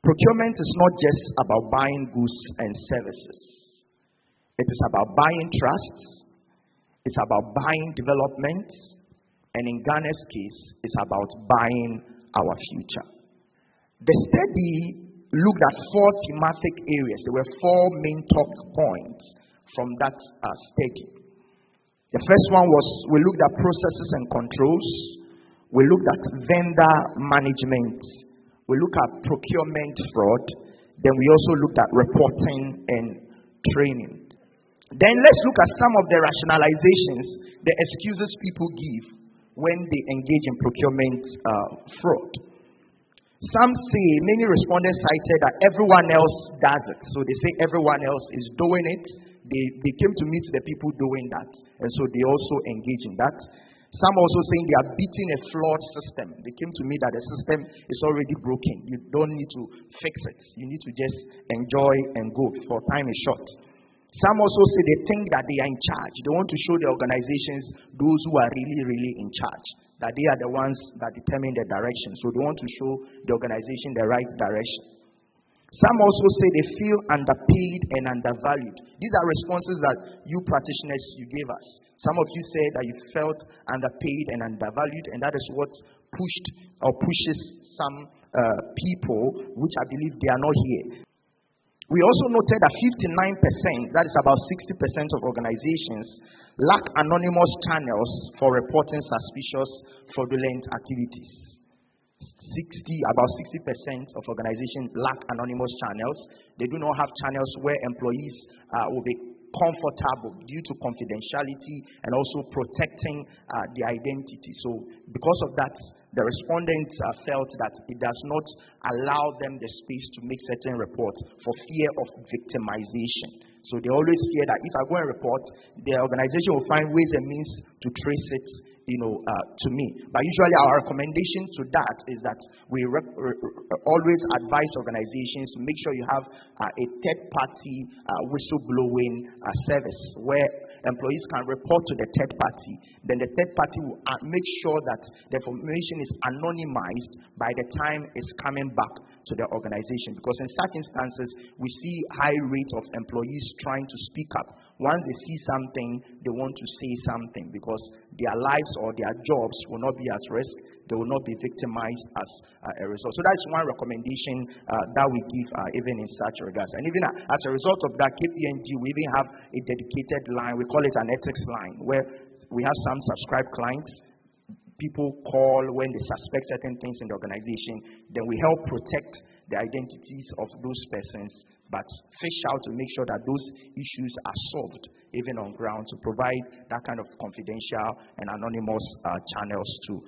Procurement is not just about buying goods and services. It is about buying trust. It's about buying development. And in Ghana's case, it's about buying our future. The study looked at 4 thematic areas. There were 4 main talk points from that study. The first one was we looked at processes and controls. We looked at vendor management. We looked at procurement fraud. Then we also looked at reporting and training. Then let's look at some of the rationalizations, the excuses people give when they engage in procurement fraud. Some say, many respondents cited that everyone else does it. So they say everyone else is doing it. They came to meet the people doing that. And so they also engage in that. Some also saying they are beating a flawed system. They came to me that the system is already broken. You don't need to fix it. You need to just enjoy and go, for time is short. Some also say they think that they are in charge. They want to show the organizations, those who are really, really in charge, that they are the ones that determine the direction. So they want to show the organization the right direction. Some also say they feel underpaid and undervalued. These are responses that you practitioners, you gave us. Some of you said that you felt underpaid and undervalued, and that is what pushed or pushes some people, which I believe they are not here. We also noted that 59%, that is about 60% of organizations, lack anonymous channels for reporting suspicious fraudulent activities. About 60% of organizations lack anonymous channels. They do not have channels where employees will be comfortable due to confidentiality and also protecting their identity. So because of that, the respondents felt that it does not allow them the space to make certain reports for fear of victimization. So they always fear that if I go and report, the organization will find ways and means to trace it, to me. But usually our recommendation to that is that we always advise organizations to make sure you have a third-party whistleblowing service where employees can report to the third party. Then the third party will make sure that the information is anonymized by the time it's coming back to the organization. Because in such instances, we see high rate of employees trying to speak up. Once they see something, they want to say something because their lives or their jobs will not be at risk. They will not be victimized as a result. So that's one recommendation that we give even in such regards. And even as a result of that, KPMG, we even have a dedicated line. We call it an ethics line, where we have some subscribed clients. People call when they suspect certain things in the organization. Then we help protect the identities of those persons, but fish out to make sure that those issues are solved, even on ground, to provide that kind of confidential and anonymous channels to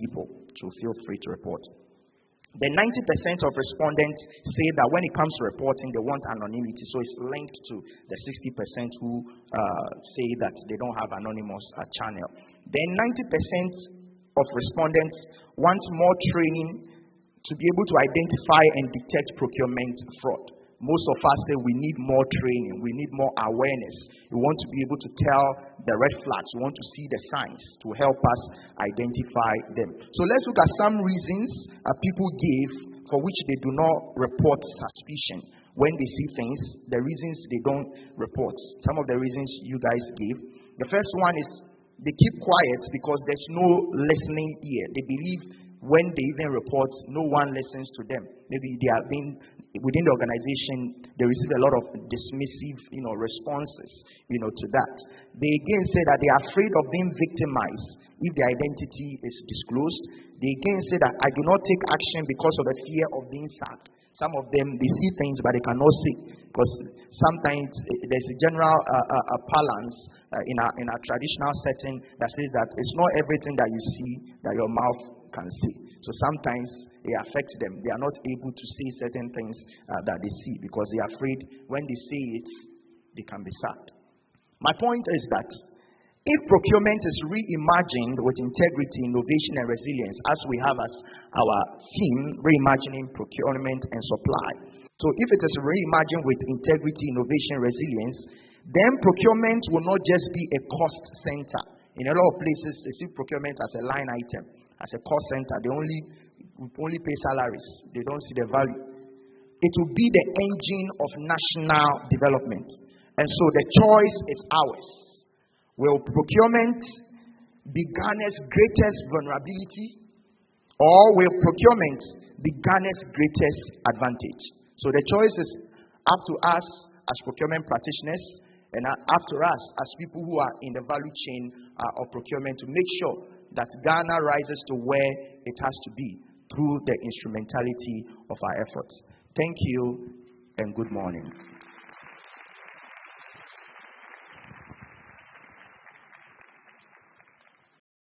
people to feel free to report. The 90% of respondents say that when it comes to reporting, they want anonymity. So it's linked to the 60% who say that they don't have anonymous channel. Then 90% of respondents want more training to be able to identify and detect procurement fraud. Most of us say we need more training, we need more awareness. We want to be able to tell the red flags, we want to see the signs to help us identify them. So let's look at some reasons people give for which they do not report suspicion. When they see things, the reasons they don't report. Some of the reasons you guys gave. The first one is they keep quiet because there's no listening ear. They believe when they even report, no one listens to them. Maybe they have been within the organization, they receive a lot of dismissive, responses, to that. They again say that they are afraid of being victimized if their identity is disclosed. They again say that I do not take action because of the fear of being sacked. Some of them, they see things but they cannot see, because sometimes there's a general balance in our traditional setting that says that it's not everything that you see that your mouth can see. So sometimes it affects them. They are not able to see certain things that they see because they are afraid when they say it, they can be sacked. My point is that if procurement is reimagined with integrity, innovation, and resilience, as we have as our theme, reimagining procurement and supply. So if it is reimagined with integrity, innovation, resilience, then procurement will not just be a cost center. In a lot of places, they see procurement as a line item, as a cost center. They only pay salaries. They don't see the value. it will be the engine of national development. And so the choice is ours. Will procurement be Ghana's greatest vulnerability, or will procurement be Ghana's greatest advantage? So the choice is up to us as procurement practitioners, and up to us as people who are in the value chain of procurement, to make sure that Ghana rises to where it has to be through the instrumentality of our efforts. Thank you and good morning.